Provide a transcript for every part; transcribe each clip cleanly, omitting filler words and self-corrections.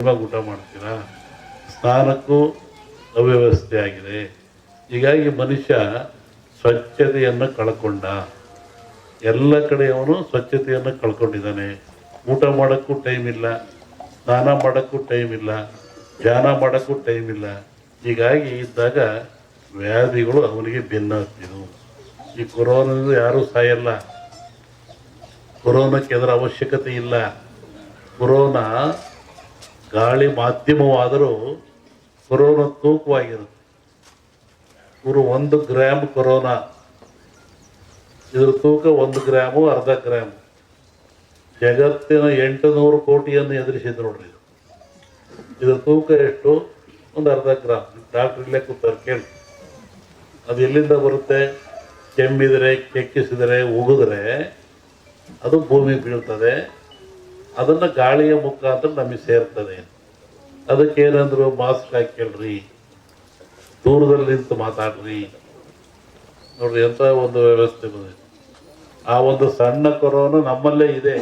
ಇವಾಗ ಊಟ ಮಾಡ್ತೀರಾ? ಸ್ನಾನಕ್ಕೂ ಅವ್ಯವಸ್ಥೆ ಆಗಿದೆ. ಹೀಗಾಗಿ ಮನುಷ್ಯ ಸ್ವಚ್ಛತೆಯನ್ನು ಕಳ್ಕೊಂಡ. ಎಲ್ಲ ಕಡೆ ಅವನು ಸ್ವಚ್ಛತೆಯನ್ನು ಕಳ್ಕೊಂಡಿದ್ದಾನೆ. ಊಟ ಮಾಡೋಕ್ಕೂ ಟೈಮ್ ಇಲ್ಲ, ಸ್ನಾನ ಮಾಡೋಕ್ಕೂ ಟೈಮ್ ಇಲ್ಲ, ಧ್ಯಾನ ಮಾಡೋಕ್ಕೂ ಟೈಮ್ ಇಲ್ಲ. ಹೀಗಾಗಿ ಇದ್ದಾಗ ವ್ಯಾಧಿಗಳು ಅವನಿಗೆ ಬೆನ್ನತ್ತಿದ್ವು. ಈ ಕೊರೋನಾದಿಂದ ಯಾರೂ ಸಾಯಲ್ಲ. ಕೊರೋನಾಕ್ಕೆ ಅದರ ಅವಶ್ಯಕತೆ ಇಲ್ಲ. ಕೊರೋನಾ ಗಾಳಿ ಮಾಧ್ಯಮವಾದರೂ ಕೊರೋನಾ ತೂಕವಾಗಿರುತ್ತೆ. ಇವರು 1 ಗ್ರಾಮ್ ಕೊರೋನಾ, ಇದ್ರ ತೂಕ 1 ಗ್ರಾಮು ಅರ್ಧ ಗ್ರಾಮ್. ಜಗತ್ತಿನ 800 ಕೋಟಿಯನ್ನು ಎದುರಿಸಿದ್ರು ನೋಡ್ರಿ. ಇದ್ರ ತೂಕ ಎಷ್ಟು? ಒಂದು ಅರ್ಧ ಗ್ರಾಮ್. ಡಾಕ್ಟ್ರ್ ಇಲ್ಲೇ ಕೂತಾರೆ, ಕೇಳಿ. ಅದು ಎಲ್ಲಿಂದ ಬರುತ್ತೆ? ಕೆಮ್ಮಿದರೆ, ಕೆಕ್ಕಿಸಿದರೆ, ಉಗಿದ್ರೆ ಅದು ಭೂಮಿಗೆ ಬೀಳ್ತದೆ. ಅದನ್ನು ಗಾಳಿಯ ಮುಖಾಂತರ ನಮಗೆ ಸೇರ್ತದೆ. ಅದಕ್ಕೇನಂದ್ರು, ಮಾಸ್ಕ್ ಹಾಕ್ಕೊಳ್ರಿ, ದೂರದಲ್ಲಿ ನಿಂತು ಮಾತಾಡ್ರಿ. ನೋಡ್ರಿ ಎಂಥ ಒಂದು ವ್ಯವಸ್ಥೆ ಬಂದಿದೆ. ಆ ಒಂದು ಸಣ್ಣ ಕೊರೋನಾ ನಮ್ಮಲ್ಲೇ ಇದೆ,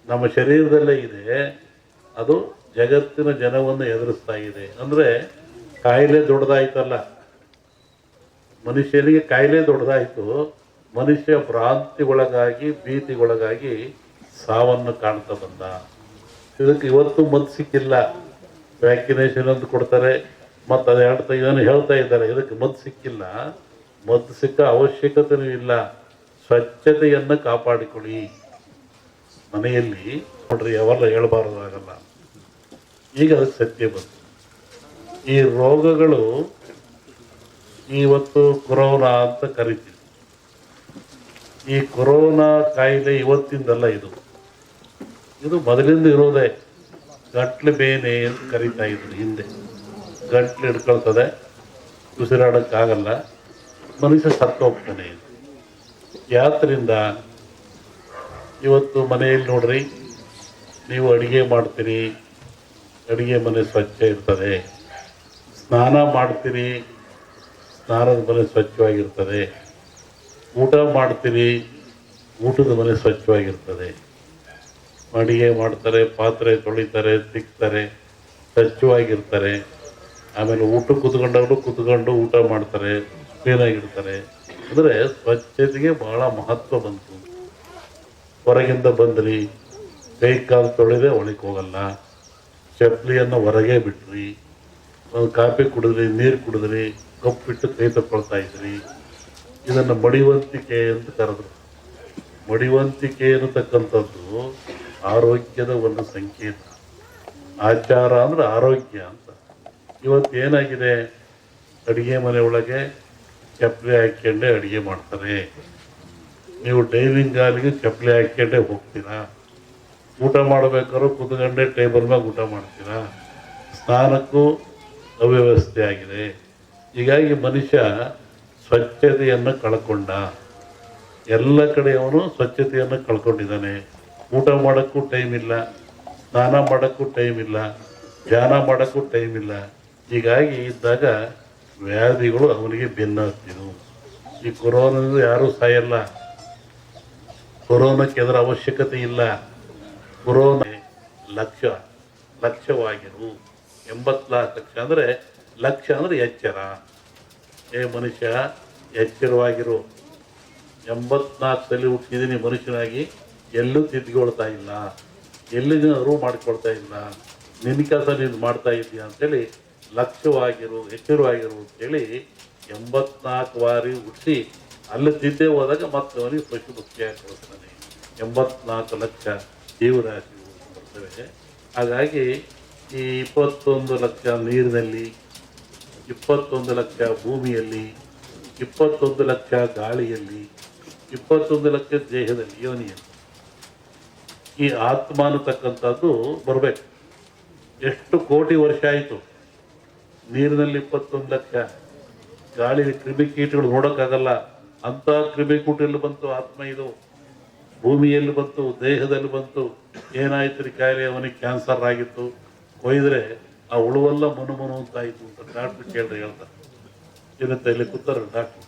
ನಮ್ಮ ಶರೀರದಲ್ಲೇ ಇದೆ. ಅದು ಜಗತ್ತಿನ ಜನವನ್ನು ಎದುರಿಸ್ತಾ ಇದೆ. ಅಂದರೆ ಕಾಯಿಲೆ ದೊಡ್ಡದಾಯ್ತಲ್ಲ, ಮನುಷ್ಯನಿಗೆ ಕಾಯಿಲೆ ದೊಡ್ಡದಾಯಿತು. ಮನುಷ್ಯ ಭ್ರಾಂತಿಗೊಳಗಾಗಿ, ಭೀತಿಗೊಳಗಾಗಿ ಸಾವನ್ನು ಕಾಣ್ತಾ ಬಂದ. ಇದಕ್ಕೆ ಇವತ್ತು ಮದ್ದು ಸಿಕ್ಕಿಲ್ಲ. ವ್ಯಾಕ್ಸಿನೇಷನ್ ಅಂತ ಕೊಡ್ತಾರೆ, ಮತ್ತು ಅದು ಇದನ್ನು ಹೇಳ್ತಾ ಇದ್ದಾರೆ, ಇದಕ್ಕೆ ಮದ್ದು ಸಿಕ್ಕಿಲ್ಲ. ಮದ್ದು ಸಿಕ್ಕ ಅವಶ್ಯಕತೆಯೂ ಇಲ್ಲ. ಸ್ವಚ್ಛತೆಯನ್ನು ಕಾಪಾಡಿಕೊಳ್ಳಿ. ಮನೆಯಲ್ಲಿ ನೋಡ್ರಿ, ಅವೆಲ್ಲ ಹೇಳಬಾರ್ದಾಗಲ್ಲ. ಈಗ ಅದಕ್ಕೆ ಸತ್ಯ ಬಂತು. ಈ ರೋಗಗಳು ಇವತ್ತು ಕೊರೋನಾ ಅಂತ ಕರಿತೀವಿ. ಈ ಕೊರೋನಾ ಕಾಯಿಲೆ ಇವತ್ತಿಂದಲ್ಲ, ಇದು ಮೊದಲಿಂದ ಇರೋದೇ. ಗಂಟ್ಲು ಬೇನೆ ಅಂತ ಕರಿತಾ ಇದ್ರು ಹಿಂದೆ. ಗಂಟ್ಲು ಹಿಡ್ಕೊಳ್ತದೆ, ಉಸಿರಾಡೋಕ್ಕಾಗಲ್ಲ, ಮನುಷ್ಯ ಸತ್ತು ಹೋಗ್ತಾನೆ. ಯಾತ್ರಿಂದ ಇವತ್ತು ಮನೆಯಲ್ಲಿ ನೋಡ್ರಿ, ನೀವು ಅಡುಗೆ ಮಾಡ್ತೀರಿ, ಅಡುಗೆ ಮನೆ ಸ್ವಚ್ಛ ಇರ್ತದೆ. ಸ್ನಾನ ಮಾಡ್ತೀರಿ, ಸ್ನಾನದ ಮನೆ ಸ್ವಚ್ಛವಾಗಿರ್ತದೆ. ಊಟ ಮಾಡ್ತೀರಿ, ಊಟದ ಮನೆ ಸ್ವಚ್ಛವಾಗಿರ್ತದೆ. ಅಡುಗೆ ಮಾಡ್ತಾರೆ, ಪಾತ್ರೆ ತೊಳಿತಾರೆ, ತಿಕ್ತಾರೆ, ಸ್ವಚ್ಛವಾಗಿರ್ತಾರೆ. ಆಮೇಲೆ ಊಟ ಕೂತ್ಕೊಂಡು ಊಟ ಮಾಡ್ತಾರೆ, ಕ್ಲೀನಾಗಿರ್ತಾರೆ. ಅಂದರೆ ಸ್ವಚ್ಛತೆಗೆ ಬಹಳ ಮಹತ್ವ ಬಂತು. ಹೊರಗಿಂದ ಬಂದ್ರಿ, ಕೈ ಕಾಲು ತೊಳೆದೇ ಒಳಗೆ ಹೋಗಲ್ಲ, ಚಪ್ಪಲಿಯನ್ನು ಹೊರಗೆ ಬಿಟ್ರಿ, ಒಂದು ಕಾಫಿ ಕುಡಿದ್ರಿ, ನೀರು ಕುಡಿದ್ರಿ, ಕಪ್ಪಿಟ್ಟು ಕೈ ತಗೊಳ್ತಾ ಇದ್ರಿ. ಇದನ್ನು ಮಡಿವಂತಿಕೆ ಅಂತ ಕರೆದ್ರು. ಮಡಿವಂತಿಕೆ ಅನ್ನತಕ್ಕಂಥದ್ದು ಆರೋಗ್ಯದ ಒಂದು ಸಂಕೇತ. ಆಚಾರ ಅಂದ್ರೆ ಆರೋಗ್ಯ ಅಂತ. ಇವತ್ತು ಏನಾಗಿದೆ, ಅಡುಗೆ ಮನೆ ಒಳಗೆ ಚಪ್ಪಲಿ ಹಾಕ್ಕೊಂಡೆ ಅಡುಗೆ ಮಾಡ್ತಾರೆ. ನೀವು ಡೈನಿಂಗ್ ಹಾಲಿಗೆ ಚಪ್ಪಲಿ ಹಾಕ್ಕೊಂಡೆ ಹೋಗ್ತೀರಾ. ಊಟ ಮಾಡಬೇಕಾದ್ರೂ ಕೂತ್ಕೊಂಡೆ ಟೇಬಲ್ ಮ್ಯಾಗ ಊಟ ಮಾಡ್ತೀರಾ. ಸ್ನಾನಕ್ಕೂ ಅವ್ಯವಸ್ಥೆ ಆಗಿದೆ. ಹೀಗಾಗಿ ಮನುಷ್ಯ ಸ್ವಚ್ಛತೆಯನ್ನು ಕಳ್ಕೊಂಡ. ಎಲ್ಲ ಕಡೆ ಅವನು ಸ್ವಚ್ಛತೆಯನ್ನು ಕಳ್ಕೊಂಡಿದ್ದಾನೆ. ಊಟ ಮಾಡೋಕ್ಕೂ ಟೈಮ್ ಇಲ್ಲ, ಸ್ನಾನ ಮಾಡೋಕ್ಕೂ ಟೈಮ್ ಇಲ್ಲ, ಧ್ಯಾನ ಮಾಡೋಕ್ಕೂ ಟೈಮ್ ಇಲ್ಲ. ಹೀಗಾಗಿ ಇದ್ದಾಗ ವ್ಯಾಧಿಗಳು ಅವನಿಗೆ ಬೆನ್ನತ್ತಿದ್ವು. ಈ ಕೊರೋನಾದಿಂದ ಯಾರೂ ಸಾಯಲ್ಲ. ಕೊರೋನಾಕ್ಕೆ ಅದರ ಅವಶ್ಯಕತೆ ಇಲ್ಲ. ಕೊರೋನಾ ಲಕ್ಷವಾಗಿರು. 84 ಲಕ್ಷ ಅಂದರೆ, ಲಕ್ಷ ಅಂದರೆ ಎಚ್ಚರ. ಮನುಷ್ಯ ಎಚ್ಚರವಾಗಿರು. 84 ಸಲ ಹುಟ್ಟಿದ್ದೀನಿ ಮನುಷ್ಯನಾಗಿ, ಎಲ್ಲೂ ತಿದ್ಕೊಳ್ತಾ ಇಲ್ಲ, ಎಲ್ಲಿನ ಅರಿವು ಮಾಡ್ಕೊಳ್ತಾ ಇಲ್ಲ. ನಿನ್ನ ಕೆಲಸ ನೀನು ಮಾಡ್ತಾ ಇದ್ದೀಯ ಅಂತೇಳಿ ಲಕ್ಷ್ಯವಾಗಿರು, ಎಚ್ಚರವಾಗಿರು ಅಂತೇಳಿ 84 ಬಾರಿ ಹುಟ್ಟಿಸಿ ಅಲ್ಲಿ ತಿದ್ದೇ ಹೋದಾಗ ಮತ್ತೆ ಅವನಿಗೆ ಪಶು ಮುಖ್ಯಾಗಿ ಕಳಿಸ್ತಾನೆ. 84 ಲಕ್ಷ ಜೀವರಾಶಿ ಬರ್ತವೆ. ಹಾಗಾಗಿ ಈ 21 ಲಕ್ಷ ನೀರಿನಲ್ಲಿ, 21 ಲಕ್ಷ ಭೂಮಿಯಲ್ಲಿ, 21 ಲಕ್ಷ ಗಾಳಿಯಲ್ಲಿ, 21 ಲಕ್ಷ ದೇಹದಲ್ಲಿ, ಯೋನಿಯಲ್ಲಿ ಈ ಆತ್ಮ ಅನ್ನತಕ್ಕಂಥದ್ದು ಬರಬೇಕು. ಎಷ್ಟು ಕೋಟಿ ವರ್ಷ ಆಯಿತು. ನೀರಿನಲ್ಲಿ 21 ಲಕ್ಷ, ಗಾಳಿ ಕ್ರಿಮಿಕೀಟಗಳು ನೋಡೋಕ್ಕಾಗಲ್ಲ ಅಂಥ ಕ್ರಿಮಿಕೀಟಲ್ಲಿ ಬಂತು ಆತ್ಮ. ಇದು ಭೂಮಿಯಲ್ಲಿ ಬಂತು, ದೇಹದಲ್ಲಿ ಬಂತು. ಏನಾಯ್ತು ರೀ ಕಾಯಿಲೆ? ಅವನಿಗೆ ಕ್ಯಾನ್ಸರ್ ಆಗಿತ್ತು. ಕೊಯ್ದರೆ ಆ ಉಳುವೆಲ್ಲ ಮನು ಅಂತಾಯಿತು ಅಂತ ಡಾಕ್ಟ್ರು ಕೇಳ್ರಿ ಹೇಳ್ತಾರೆ. ಇರುತ್ತೆ ಇಲ್ಲಿ ಕೂತಾರೆ ಡಾಕ್ಟ್ರು.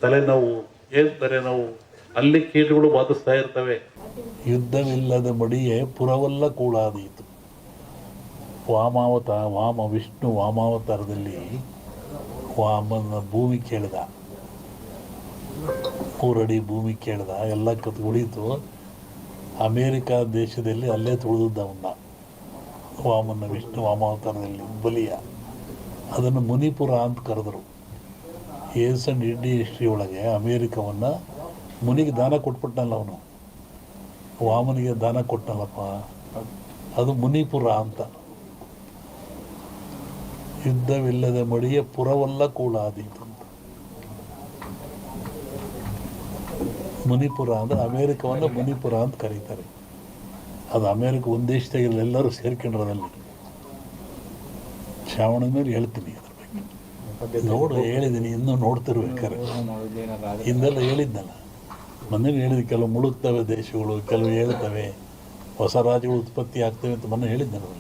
ತಲೆನೋವು, ಏನು ತಲೆನೋವು, ಅಲ್ಲಿ ಕೀಟಗಳು ಬಾಧಿಸ್ತಾ ಇರ್ತವೆ. ಯುದ್ಧವಿಲ್ಲದ ಮಡಿಯೇ ಪುರವಲ್ಲ ಕೂಳಾದೀತು. ವಿಷ್ಣು ವಾಮಾವತಾರದಲ್ಲಿ ವಾಮನ ಭೂಮಿ ಕೇಳಿದ, 3 ಅಡಿ ಭೂಮಿ ಕೇಳಿದ, ಎಲ್ಲ ಉಳಿತು. ಅಮೇರಿಕಾ ದೇಶದಲ್ಲಿ ಅಲ್ಲೇ ತುಳಿದದ್ದ ಅವನ್ನ ವಿಷ್ಣು ವಾಮಾವತಾರದಲ್ಲಿ ಬಲಿಯ. ಅದನ್ನು ಮುನಿಪುರ ಅಂತ ಕರೆದರು. ಏನ್ಸಂಡ್ ಇಂಡಿಯನ್ ಹಿಸ್ಟ್ರಿ ಒಳಗೆ ಅಮೇರಿಕವನ್ನು ಮುನಿಗೆ ದಾನ ಕೊಟ್ಬಿಟ್ನಲ್ಲ ಅವನು, ವಾಮನಿಗೆ ದಾನ ಕೊಟ್ಟನಲ್ಲಪ್ಪ, ಅದು ಮುನಿಪುರ ಅಂತ. ಯುದ್ಧವಿಲ್ಲದ ಮಡಿಯ ಪುರವಲ್ಲ ಕೂಳಾದೀತು ಅಂತ. ಮುನಿಪುರ ಅಂದರೆ ಅಮೇರಿಕವನ್ನು ಮುನಿಪುರ ಅಂತ ಕರೀತಾರೆ. ಅದು ಅಮೇರಿಕ ಒಂದು ದೇಶದಾಗಿಲ್ಲ, ಎಲ್ಲರೂ ಸೇರ್ಕೊಂಡಿರೋದಲ್ಲಿ. ಶ್ರಾವಣ ಮೇಲೆ ಹೇಳ್ತೀನಿ ಅದ್ರ ಬಗ್ಗೆ. ಹೇಳಿದ್ದೀನಿ, ಇನ್ನೂ ನೋಡ್ತಿರ್ಬೇಕಾರೆ. ಹಿಂದೆಲ್ಲ ಹೇಳಿದ್ನಲ್ಲ, ಮೊನ್ನೆ ಹೇಳಿದ, ಕೆಲವು ಮುಳುಗ್ತವೆ ದೇಶಗಳು, ಕೆಲವು ಹೇಳ್ತವೆ, ಹೊಸ ರಾಜ್ಯಗಳು ಉತ್ಪತ್ತಿ ಆಗ್ತವೆ ಅಂತ ಮೊನ್ನೆ ಹೇಳಿದ್ನಲ್ಲ.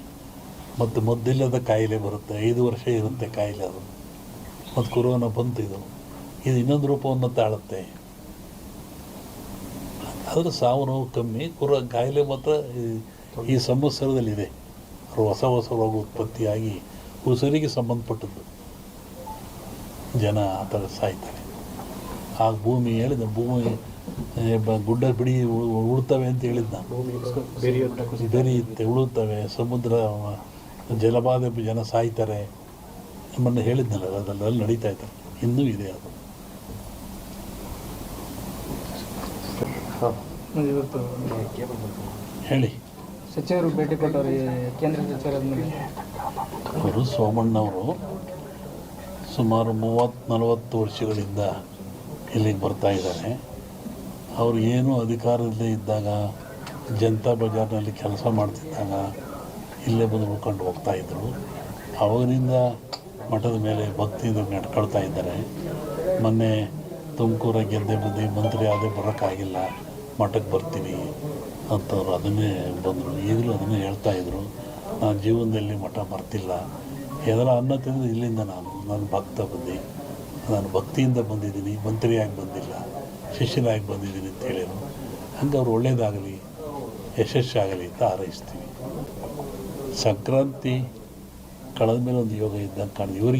ಮತ್ತು ಮದ್ದಿಲ್ಲದ ಕಾಯಿಲೆ ಬರುತ್ತೆ, 5 ವರ್ಷ ಇರುತ್ತೆ ಕಾಯಿಲೆ ಅದು. ಮತ್ತು ಕೊರೋನಾ ಬಂತು, ಇದು ಇನ್ನೊಂದು ರೂಪವನ್ನು ತಾಳುತ್ತೆ. ಆದರೆ ಸಾವು ನೋವು ಕಮ್ಮಿ, ಕಾಯಿಲೆ ಮಾತ್ರ ಈ ಸಂವತ್ಸರದಲ್ಲಿದೆ. ಹೊಸ ರೋಗ ಉತ್ಪತ್ತಿಯಾಗಿ ಉಸಿರಿಗೆ ಸಂಬಂಧಪಟ್ಟದ್ದು, ಜನ ಆ ಥರ ಸಾಯ್ತಾರೆ. ಆಗ ಭೂಮಿ ಹೇಳಿದ, ಭೂಮಿ ಗುಡ್ಡ ಬಿಡಿ ಉಳ್ತವೆ ಅಂತ ಹೇಳಿದ್ದ ನಾನು. ಬೆರೆಯುತ್ತೆ, ಉಳುತ್ತವೆ, ಸಮುದ್ರ ಜಲಬಾಧೆ, ಜನ ಸಾಯ್ತಾರೆ ನಮ್ಮನ್ನು ಹೇಳಿದ್ನಲ್ಲ. ಅದೆಲ್ಲ ನಡೀತಾ ಇದ್ದಾರೆ, ಇನ್ನೂ ಇದೆ ಅದು. ಹೇಳಿ. ಸಚಿವರು ಭೇಟಿ ಕೊಟ್ಟವರು, ಕೇಂದ್ರ ಸಚಿವರಾದ್ಮೇಲೆ ಅವರು ಸೋಮಣ್ಣವರು ಸುಮಾರು 30-40 ವರ್ಷಗಳಿಂದ ಇಲ್ಲಿಗೆ ಬರ್ತಾ ಇದ್ದಾರೆ. ಅವರು ಏನು ಅಧಿಕಾರದಲ್ಲೇ ಇದ್ದಾಗ, ಜನತಾ ಬಜಾರ್ನಲ್ಲಿ ಕೆಲಸ ಮಾಡ್ತಿದ್ದಾಗ ಇಲ್ಲೇ ಬಂದು ಉಳ್ಕೊಂಡು ಹೋಗ್ತಾಯಿದ್ರು. ಅವಾಗಿನಿಂದ ಮಠದ ಮೇಲೆ ಭಕ್ತಿಯಿಂದ ನಡ್ಕೊಳ್ತಾ ಇದ್ದಾರೆ. ಮೊನ್ನೆ ತುಮಕೂರ ಗೆದ್ದೆ ಮಂತ್ರಿ ಆದೇ ಬರೋಕ್ಕಾಗಿಲ್ಲ, ಮಠಕ್ಕೆ ಬರ್ತೀನಿ ಅಂತವ್ರು ಅದನ್ನೇ ಬಂದರು. ಈಗಲೂ ಅದನ್ನೇ ಹೇಳ್ತಾಯಿದ್ರು, ನಾನು ಜೀವನದಲ್ಲಿ ಮಠ ಬರ್ತಿಲ್ಲ, ಏನಾರ ಅನ್ನ ತಿಂದು ಇಲ್ಲಿಂದ ನಾನು ಭಕ್ತ ಬಂದು, ನಾನು ಭಕ್ತಿಯಿಂದ ಬಂದಿದ್ದೀನಿ, ಮಂತ್ರಿಯಾಗಿ ಬಂದಿಲ್ಲ, ಶಿಷ್ಯನಾಗಿ ಬಂದಿದ್ದೀನಿ ಅಂತ ಹೇಳಿದರು. ಹಂಗೆ ಅವ್ರು ಒಳ್ಳೆಯದಾಗಲಿ, ಯಶಸ್ಸಾಗಲಿ ಅಂತ ಹಾರೈಸ್ತೀವಿ. ಸಂಕ್ರಾಂತಿ ಕಳೆದ ಮೇಲೆ ಒಂದು ಯೋಗ ಇದ್ದಂಗೆ ಕಾಣಿದೆ ಇವರಿಗೆ.